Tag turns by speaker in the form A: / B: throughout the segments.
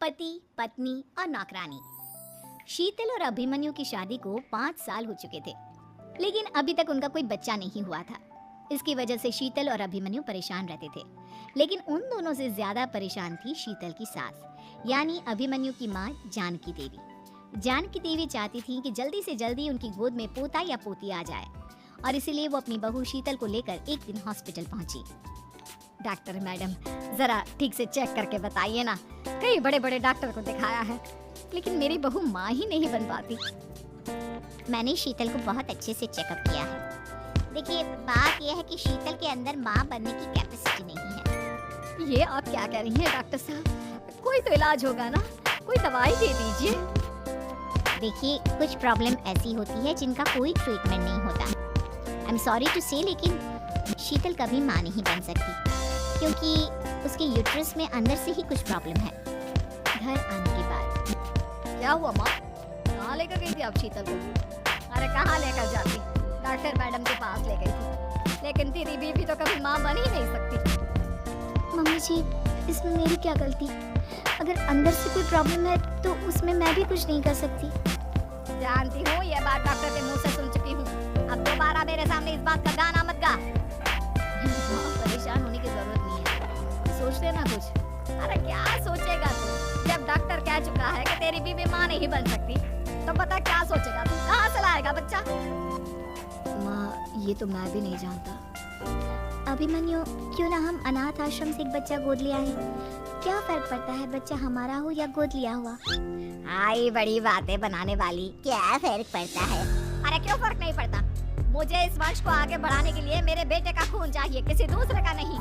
A: पति, पत्नी और नौकरानी। शीतल और अभिमन्यु की शादी को 5 साल हो चुके थे, लेकिन अभी तक उनका कोई बच्चा नहीं हुआ था। इसकी वजह से शीतल और अभिमन्यु परेशान रहते थे, लेकिन उन दोनों से ज्यादा परेशान थी शीतल की सास, यानी अभिमन्यु की माँ जानकी देवी। जानकी देवी चाहती थी कि जल्दी से जल्दी उनकी गोद में पोता या पोती आ जाए, और इसीलिए वो अपनी बहू शीतल को लेकर एक दिन हॉस्पिटल पहुंची। डॉक्टर मैडम, जरा ठीक से चेक करके बताइए ना, कई बड़े बड़े डॉक्टर को दिखाया है, लेकिन मेरी बहू माँ ही नहीं बन पाती।
B: मैंने शीतल को बहुत अच्छे से चेकअप किया है। देखिए, बात यह है कि शीतल के अंदर माँ बनने की कैपेसिटी नहीं है।
A: ये आप क्या कह रही हैं डॉक्टर साहब? कोई तो इलाज होगा ना, कोई दवाई दे दीजिए।
B: देखिए, कुछ प्रॉब्लम ऐसी होती है जिनका कोई ट्रीटमेंट नहीं होता। आई एम सॉरी टू से, लेकिन शीतल कभी माँ नहीं बन सकती, क्योंकि उसके यूट्रस में अंदर से ही कुछ प्रॉब्लम है। घर आने के बाद
A: क्या हुआ माँ? कहाँ लेकर गई थी आप शीतल को? अरे कहाँ लेकर जाती, डॉक्टर मैडम के पास ले गई थी, लेकिन तेरी बीवी तो कभी माँ बन ही नहीं सकती।
B: मम्मी जी, इसमें मेरी क्या गलती? अगर अंदर से कोई प्रॉब्लम है तो उसमें मैं भी कुछ नहीं कर सकती।
A: जानती हूँ, ये बात डॉक्टर के मुंह से सुन चुकी हूँ। अब दोबारा मेरे सामने इस बात का गाना मत गा। परेशान होने की जरूरत नहीं है, सोच लेना कुछ। अरे क्या सोचेगा तू? जब डॉक्टर कह चुका है कि तेरी बीवी माँ नहीं बन सकती, तो पता क्या सोचेगा तू? कहाँ से लाएगा बच्चा?
B: माँ, ये तो मैं भी नहीं जानता। अभिमन्यु, क्यों ना हम अनाथ आश्रम से एक बच्चा गोद लिया है? क्या फर्क पड़ता है बच्चा हमारा हो या गोद लिया हुआ?
A: आई बड़ी बातें बनाने वाली,
B: क्या फर्क पड़ता है?
A: अरे क्यों फर्क नहीं पड़ता? मुझे इस वंश को आगे बढ़ाने के लिए मेरे बेटे का खून चाहिए, किसी दूसरे का नहीं।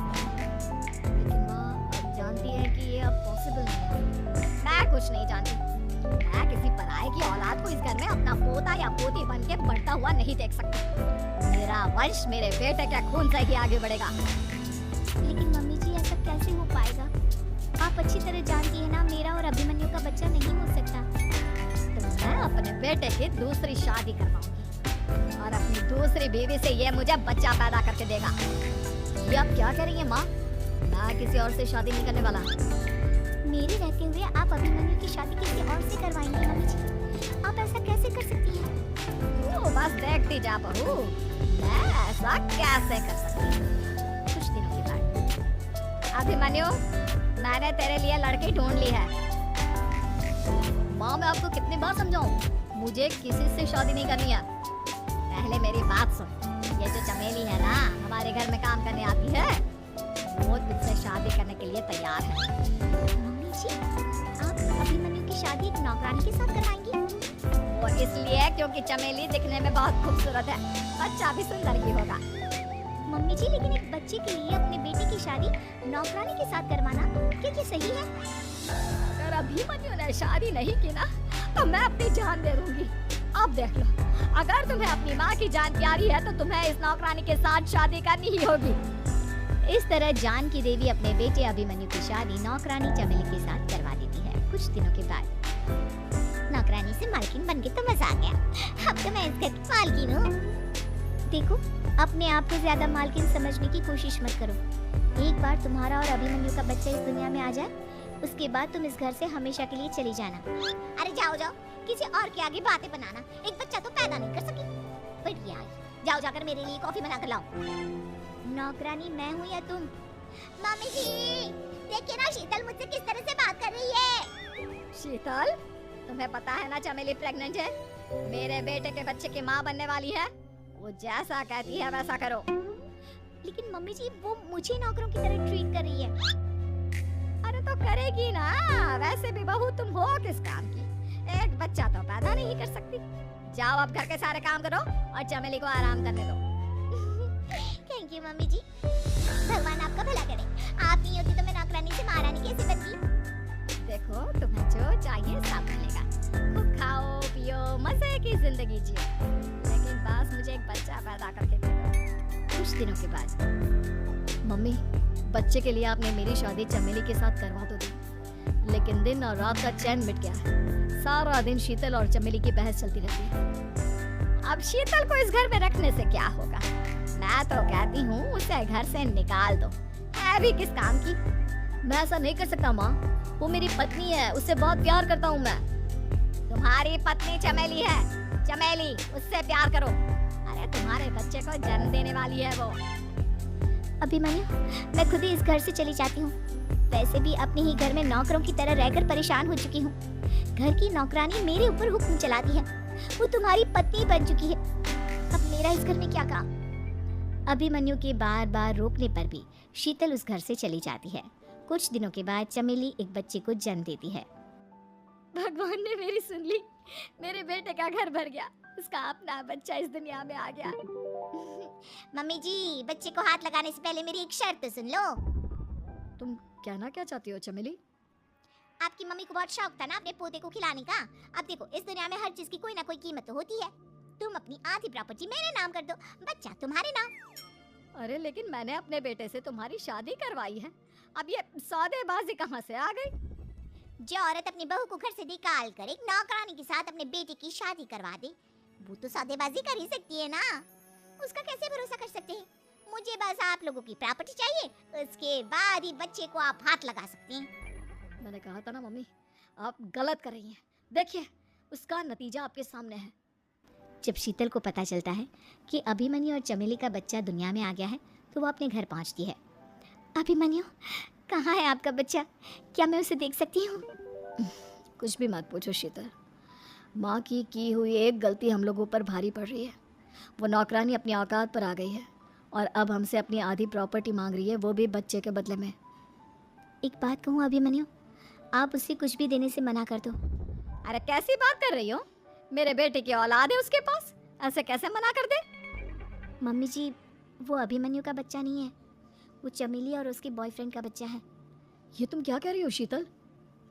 A: लेकिन माँ, आप जानती है कि ये अब पॉसिबल नहीं है। मैं कुछ नहीं जानती। मैं किसी पराये की औलाद को इस घर में अपना पोता या पोती बन के बढ़ता हुआ नहीं देख सकती। मेरा वंश मेरे बेटे के खून से ही आगे बढ़ेगा।
B: लेकिन मम्मी जी, ऐसा कैसे हो पाएगा? आप अच्छी तरह जानती है ना, मेरा और अभिमन्यु का बच्चा नहीं हो सकता।
A: तो मैं अपने बेटे की दूसरी शादी करवाऊंगी और अपनी दूसरी बीवी से ये मुझे बच्चा पैदा करके देगा। ये आप क्या कह रही हैं माँ? मैं किसी और से शादी नहीं करने वाला।
B: मेरे रहते हुए आप अभिमन्यु की शादी किसी और से करवाएंगी मम्मी जी? आप ऐसा कैसे कर सकती हैं?
A: ओ, बस देखती जा बहू, मैं ऐसा कैसे कर सकती हूँ। कुछ दिनों के बाद, अभिमन्यु, मैंने तेरे लिए लड़की ढूंढ ली है। माँ, मैं आपको कितनी बार समझाऊं, मुझे किसी से शादी नहीं करनी है। पहले मेरी बात सुन। ये जो चमेली है ना, हमारे घर में काम करने आती है, वो तुझसे शादी करने के लिए तैयार है।
B: मम्मी जी, आप अभिमन्यु की शादी एक नौकरानी के साथ करवाएंगी?
A: वो इसलिए क्योंकि चमेली दिखने में बहुत खूबसूरत है, बच्चा भी सुंदर ही होगा।
B: मम्मी जी, लेकिन एक बच्चे के लिए अपने बेटे की शादी नौकरानी के साथ करवाना क्या ये सही है?
A: अगर अभिमन्यु ने शादी नहीं की ना, तो मैं अपनी जान दे दूंगी। अब देख लो, अगर तुम्हें अपनी माँ की जान प्यारी है, तो तुम्हें इस नौकरानी के साथ शादी करनी ही होगी।
B: इस तरह जानकी देवी अपने बेटे अभिमन्यु की शादी नौकरानी चमेली के साथ करवा देती है। कुछ दिनों के बाद, नौकरानी से मालकिन बन के तो मजा आ गया, अब तो मैं इस घर की मालकिन हूँ। देखो, अपने आप को ज्यादा मालकिन समझने की कोशिश मत करो। एक बार तुम्हारा और अभिमन्यु का बच्चा इस दुनिया में आ जाए, उसके बाद तुम इस घर से हमेशा के लिए चली जाना।
A: अरे जाओ जाओ, किसी और के आगे बातें बनाना, एक बच्चा तो पैदा नहीं कर सकी। बढ़िया, जाओ जाकर मेरे लिए कॉफी बना कर लाओ।
B: नौकरानी मैं हूँ या तुम?
A: मम्मी जी, देखिए ना शीतल मुझसे किस तरह से बात कर रही है। शीतल, तुम्हें पता है ना चमेली प्रेग्नेंट है, मेरे बेटे के बच्चे की माँ बनने वाली है। वो जैसा कहती है वैसा करो।
B: लेकिन मम्मी जी, वो मुझे नौकरों की तरह ट्रीट कर रही है।
A: अरे तो करेगी ना, वैसे भी बहू तुम हो किस काम की? एक बच्चा तो पैदा नहीं कर सकती। जाओ अब घर के सारे काम करो और चमेली को आराम करने दो।
B: थैंक यू मम्मी जी, भगवान आपका भला करे। आप नहीं होती तो मैं नौकरानी से महारानी कैसे बनती?
A: देखो, तुम्हें जो चाहिए सब मिलेगा। खूब खाओ पियो, मजे की जिंदगी जियो, लेकिन बस मुझे एक बच्चा पैदा करके दे दो। कुछ दिनों के बाद, मम्मी, बच्चे के लिए आपने मेरी शादी चमेली के साथ करवा तो दी, लेकिन दिन और रात का चैन मिट गया है। सारा दिन शीतल और चमेली की बहस चलती रहती है। अब शीतल को इस घर में रखने से क्या होगा? मैं तो कहती हूँ उसे घर से निकाल दो, है भी किस काम की। मैं ऐसा नहीं कर सकता माँ, वो मेरी पत्नी है, उससे बहुत प्यार करता हूँ मैं। तुम्हारी पत्नी चमेली है, चमेली, उससे प्यार करो। अरे तुम्हारे बच्चे को जन्म देने वाली है वो।
B: अभिमन्यु, मैं खुद ही इस घर से चली जाती हूँ। वैसे भी अपने ही घर में नौकरों की तरह रहकर परेशान हो चुकी हूँ। घर की नौकरानी मेरे ऊपर हुक्म चलाती है, वो तुम्हारी पत्नी बन चुकी है। अब मेरा इस घर में क्या काम? अभिमन्यु के बार बार रोकने पर भी शीतल उस घर से चली जाती है। कुछ दिनों के बाद चमेली एक बच्चे को जन्म देती है।
A: भगवान ने मेरी सुन ली, मेरे बेटे का घर भर गया, उसका अपना बच्चा इस दुनिया में आ गया।
B: मम्मी जी, बच्चे को हाथ लगाने से पहले मेरी एक शर्त तो सुन लो।
A: तुम कहना क्या चाहती हो चमेली?
B: आपकी मम्मी को बहुत शौक था ना अपने पोते को खिलाने का। अब देखो, इस दुनिया में हर चीज की कोई ना कोई कीमत तो होती है। तुम अपनी आधी प्रॉपर्टी मेरे नाम कर दो, बच्चा तुम्हारे नाम।
A: अरे लेकिन मैंने अपने बेटे से तुम्हारी शादी करवाई है, अब ये सौदेबाजी कहाँ से आ गई?
B: जो औरत अपनी बहू को घर से निकाल कर एक नौकरानी के साथ अपने बेटे की शादी करवा दे, वो तो सौदेबाजी कर ही सकती है ना। उसका कैसे भरोसा कर सकते हैं? मुझे बस आप लोगों की प्रॉपर्टी चाहिए, उसके बाद ही बच्चे को आप हाथ लगा सकते हैं।
A: मैंने कहा था ना मम्मी, आप गलत कर रही हैं। देखिए, उसका नतीजा आपके सामने है।
B: जब शीतल को पता चलता है कि अभिमन्यु और चमेली का बच्चा दुनिया में आ गया है, तो वो अपने घर पहुंचती है। अभिमन्यु, कहाँ है आपका बच्चा? क्या मैं उसे देख सकती हूँ?
A: कुछ भी मत पूछो शीतल, माँ की हुई एक गलती हम लोगों पर भारी पड़ रही है। वो नौकरानी अपनी औकात पर आ गई है और अब हमसे अपनी आधी प्रॉपर्टी मांग रही है, वो भी बच्चे के बदले में।
B: एक बात कहूँ अभिमन्यु, आप उसे कुछ भी देने से मना कर दो।
A: अरे कैसी बात कर रही हो? मेरे बेटे की औलाद है उसके पास, ऐसे कैसे मना कर दे?
B: मम्मी जी, वो अभिमन्यु का बच्चा नहीं है, वो चमेली और उसके बॉयफ्रेंड का बच्चा है।
A: ये तुम क्या कह रही हो शीतल?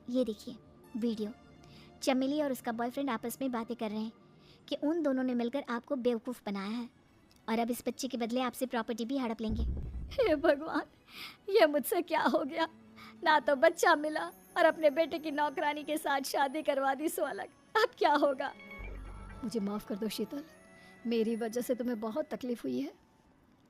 B: ये देखिए वीडियो, चमेली और उसका बॉयफ्रेंड आपस में बातें कर रहे हैं कि उन दोनों ने मिलकर आपको बेवकूफ़ बनाया है और अब इस बच्चे के बदले आपसे प्रॉपर्टी भी हड़प लेंगे।
A: हे भगवान, ये मुझसे क्या हो गया? ना तो बच्चा मिला और अपने बेटे की नौकरानी के साथ शादी करवा दी सो अलग। अब क्या होगा? मुझे माफ़ कर दो शीतल, मेरी वजह से तुम्हें बहुत तकलीफ हुई है।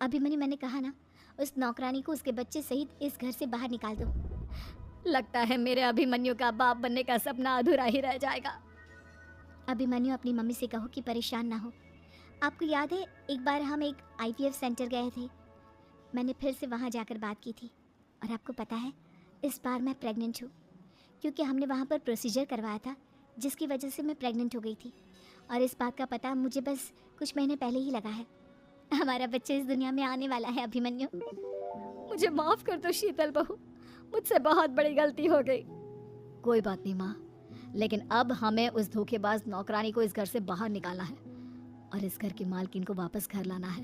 B: अभिमन्यु, मैंने कहा ना, उस नौकरानी को उसके बच्चे सहित इस घर से बाहर निकाल दो।
A: लगता है मेरे अभिमन्यु का बाप बनने का सपना अधूरा ही रह जाएगा।
B: अभिमन्यु, अपनी मम्मी से कहो कि परेशान ना हो। आपको याद है एक बार हम एक IVF सेंटर गए थे, मैंने फिर से वहाँ जाकर बात की थी और आपको पता है इस बार मैं प्रेग्नेंट हूँ, क्योंकि हमने वहाँ पर प्रोसीजर करवाया था जिसकी वजह से मैं प्रेग्नेंट हो गई थी और इस बात का पता मुझे बस कुछ महीने पहले ही लगा है। हमारा बच्चा इस दुनिया में आने वाला है अभिमन्यु।
A: मुझे माफ़ कर दो शीतल बहू, मुझसे बहुत बड़ी गलती हो गई। कोई बात नहीं माँ, लेकिन अब हमें उस धोखेबाज नौकरानी को इस घर से बाहर निकालना है और इस घर की मालकिन को वापस घर लाना है,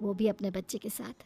A: वो भी अपने बच्चे के साथ।